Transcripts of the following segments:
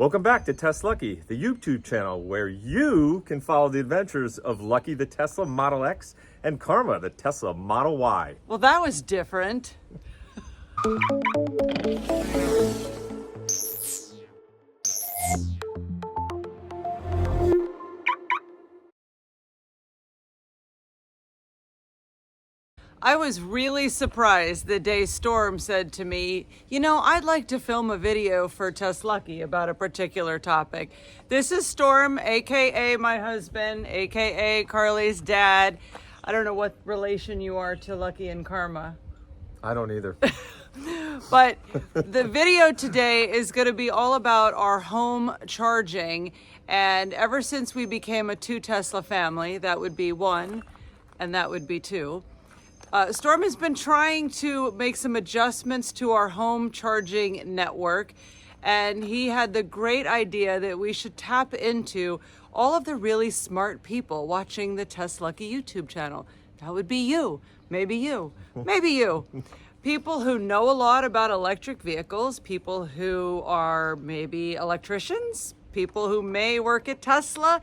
Welcome back to TesLUCKY, the YouTube channel where you can follow the adventures of Lucky the Tesla Model X and Karma the Tesla Model Y. Well, that was different. I was really surprised the day Storm said to me, you know, I'd like to film a video for TesLUCKY about a particular topic. This is Storm, aka my husband, aka Carly's dad. I don't know what relation you are to Lucky and Karma. I don't either. But the video today is going to be all about our home charging. And ever since we became a 2 Tesla family, that would be 1 and that would be 2. Storm has been trying to make some adjustments to our home charging network, and he had the great idea that we should tap into all of the really smart people watching the TesLUCKY YouTube channel. That would be you, maybe you, maybe you. People who know a lot about electric vehicles, people who are maybe electricians, people who may work at Tesla.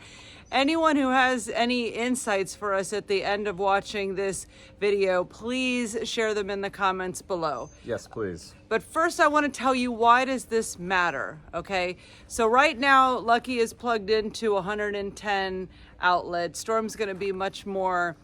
Anyone who has any insights for us at the end of watching this video, please share them in the comments below. Yes, please. But first I want to tell you, why does this matter, okay? So right now, Lucky is plugged into 110 outlets. Storm's going to be much more,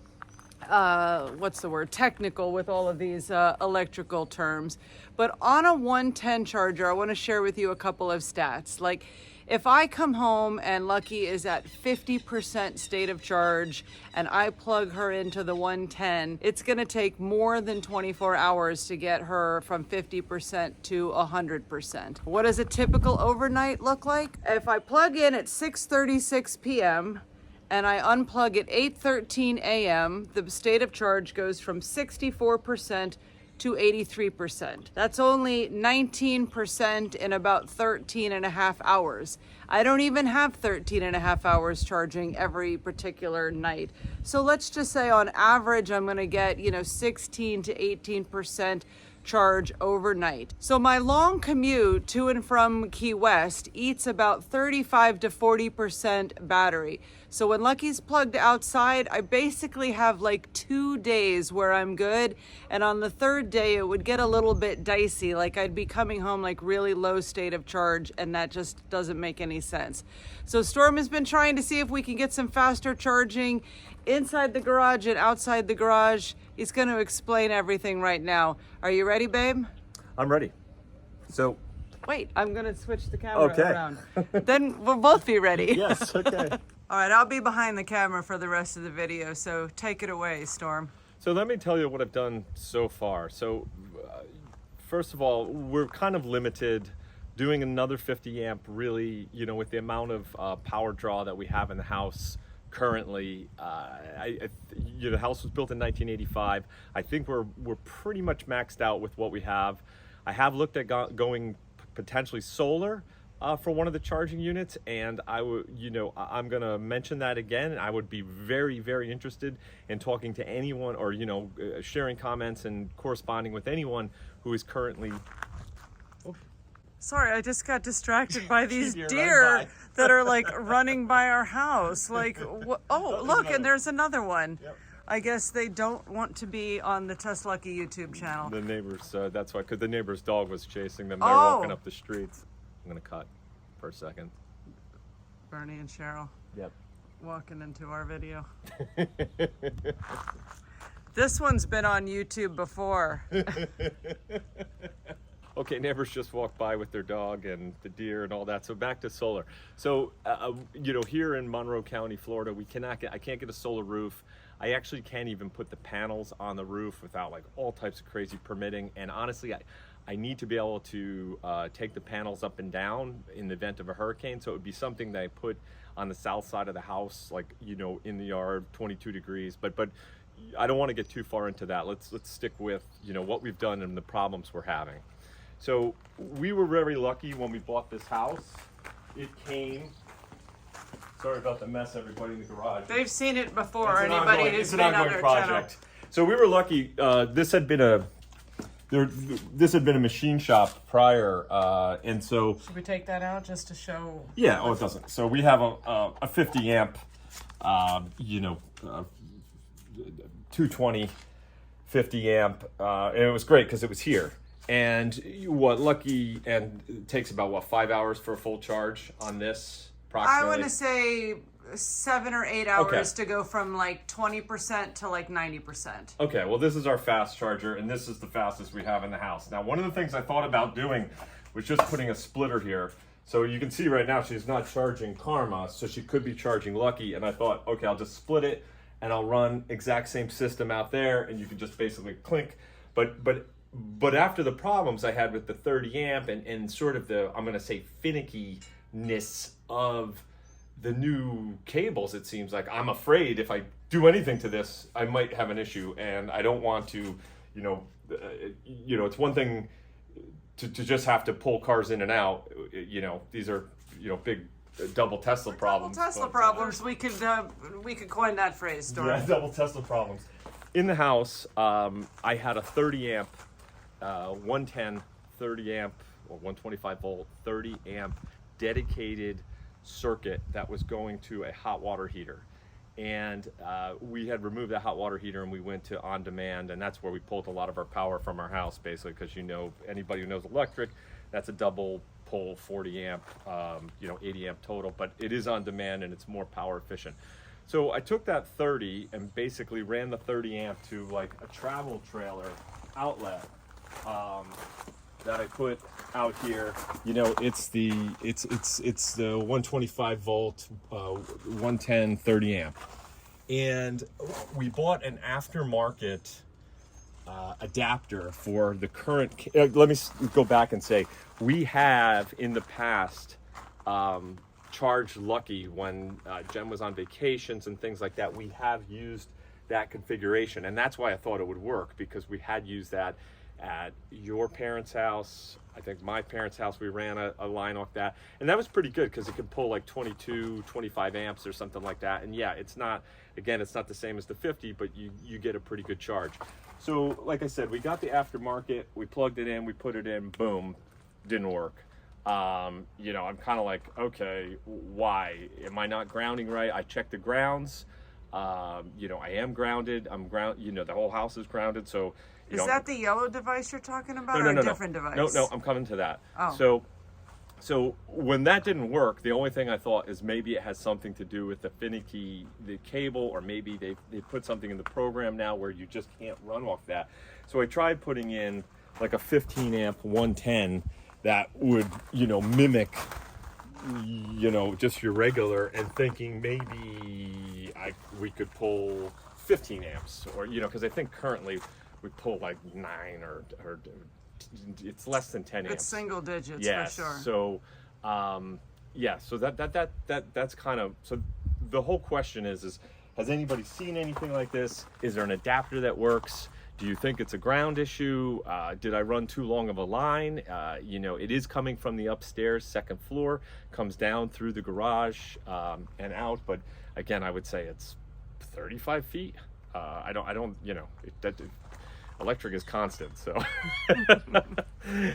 technical with all of these electrical terms. But on a 110 charger, I want to share with you a couple of stats. Like, if I come home and Lucky is at 50% state of charge and I plug her into the 110, it's going to take more than 24 hours to get her from 50% to 100%. What does a typical overnight look like? If I plug in at 6:36 p.m. and I unplug at 8:13 a.m., the state of charge goes from 64% to 83%. That's only 19% in about 13 and a half hours. I don't even have 13 and a half hours charging every particular night. So let's just say on average, I'm gonna get, 16 to 18% charge overnight. So my long commute to and from Key West eats about 35 to 40% battery. So when Lucky's plugged outside, I basically have like 2 days where I'm good. And on the third day, it would get a little bit dicey. Like I'd be coming home like really low state of charge, and that just doesn't make any sense. So Storm has been trying to see if we can get some faster charging inside the garage and outside the garage. He's going to explain everything right now. Are you ready, babe? I'm ready. So, wait, I'm going to switch the camera okay. around. Then we'll both be ready. Yes, okay. All right, I'll be behind the camera for the rest of the video, so take it away, Storm. So let me tell you what I've done so far. So, first of all, we're kind of limited. Doing another 50 amp really, with the amount of power draw that we have in the house currently. The house was built in 1985. I think we're pretty much maxed out with what we have. I have looked at going potentially solar for one of the charging units, and I'm gonna mention that again. And I would be very, very interested in talking to anyone, or sharing comments and corresponding with anyone who is currently. Sorry, I just got distracted by these deer that are like running by our house. Like, oh, look, and there's another one. Yep. I guess they don't want to be on the TesLUCKY YouTube channel. The neighbors, that's why, because the neighbor's dog was chasing them. They're walking up the streets. I'm going to cut for a second. Bernie and Cheryl. Yep. Walking into our video. This one's been on YouTube before. Okay, neighbors just walked by with their dog and the deer and all that. So back to solar. So, here in Monroe County, Florida, I can't get a solar roof. I actually can't even put the panels on the roof without like all types of crazy permitting. And honestly, I need to be able to take the panels up and down in the event of a hurricane. So it would be something that I put on the south side of the house, like, in the yard, 22 degrees. But I don't want to get too far into that. Let's stick with, what we've done and the problems we're having. So we were very lucky when we bought this house. It came, sorry about the mess, everybody in the garage. They've seen it before, anybody who's been on our channel. So we were lucky. This had been this had been a machine shop prior, and so Should we take that out just to show? yeah. Oh, it doesn't. So we have a 50 amp, 220, 50 amp, and it was great because it was here. And lucky, and it takes about 5 hours for a full charge on this. Approximately. I want to say 7 or 8 hours to go from like 20% to like 90%. Okay, well this is our fast charger, and this is the fastest we have in the house. Now, one of the things I thought about doing was just putting a splitter here. So you can see right now she's not charging Karma, so she could be charging Lucky, and I thought, okay, I'll just split it, and I'll run exact same system out there, and you can just basically clink. But after the problems I had with the 30 amp and sort of the, I'm gonna say, finickiness of the new cables, it seems like I'm afraid if I do anything to this, I might have an issue, and I don't want to, it's one thing to just have to pull cars in and out. These are, big double Tesla problems. Double Tesla problems. We could coin that phrase, Storm. Yeah, double Tesla problems. In the house, I had a 30 amp, 110, 30 amp, or 125 volt, 30 amp dedicated circuit that was going to a hot water heater. And we had removed the hot water heater and we went to on demand, and that's where we pulled a lot of our power from our house, basically, because anybody who knows electric, that's a double pull 40 amp, 80 amp total, but it is on demand and it's more power efficient. So I took that 30 and basically ran the 30 amp to like a travel trailer outlet that I put out here. It's the 125 volt, 110, 30 amp. And we bought an aftermarket adapter for the current. Let me go back and say, we have in the past charged Lucky when Jen was on vacations and things like that. We have used that configuration, and that's why I thought it would work, because we had used that at your parents' house. I think my parents' house, we ran a line off that, and that was pretty good because it could pull like 22, 25 amps or something like that. And yeah, it's not the same as the 50, but you get a pretty good charge. So like I said, we got the aftermarket, we plugged it in, we put it in, boom, didn't work. I'm kind of like, okay, why? Am I not grounding right? I checked the grounds. I am grounded. I'm the whole house is grounded. So is that the yellow device you're talking about, no, or a different device? No, I'm coming to that. Oh. So when that didn't work, the only thing I thought is maybe it has something to do with the cable, or maybe they put something in the program now where you just can't run off that. So I tried putting in like a 15 amp 110 that would, mimic, just your regular, and thinking maybe we could pull 15 amps, or, because I think currently we pull like 9 or it's less than 10 amps. It's single digits, yes, for sure. So, so that's kind of, so the whole question is has anybody seen anything like this? Is there an adapter that works? Do you think it's a ground issue? Did I run too long of a line? It is coming from the upstairs second floor, comes down through the garage and out. But again, I would say it's 35 feet. Electric is constant. So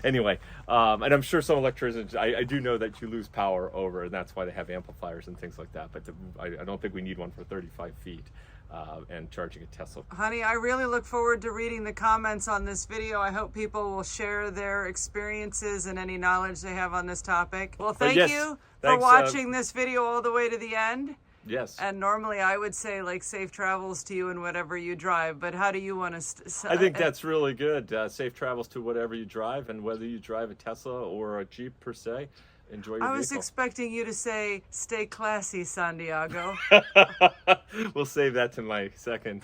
anyway, and I'm sure some electricians, I do know that you lose power over, and that's why they have amplifiers and things like that. But I don't think we need one for 35 feet. And charging a Tesla. Honey, I really look forward to reading the comments on this video. I hope people will share their experiences and any knowledge they have on this topic. Well, thank you for watching this video all the way to the end. Yes. And normally I would say like safe travels to you and whatever you drive, but how do you want to... I think that's really good. Safe travels to whatever you drive, and whether you drive a Tesla or a Jeep per se. Enjoy your vehicle. I was expecting you to say, stay classy, Santiago. We'll save that to my second,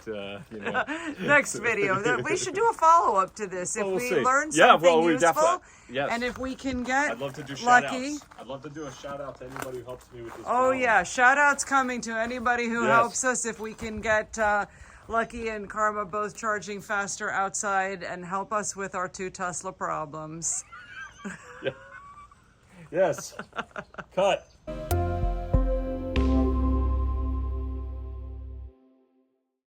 next video. We should do a follow-up to this. If we learn something useful, yes. And if we can get I'd love to do Lucky. I'd love to do a shout-out to anybody who helps me with this. Oh, yeah. Shout-outs coming to anybody who helps us. If we can get Lucky and Karma both charging faster outside and help us with our 2 Tesla problems. Yes. Cut.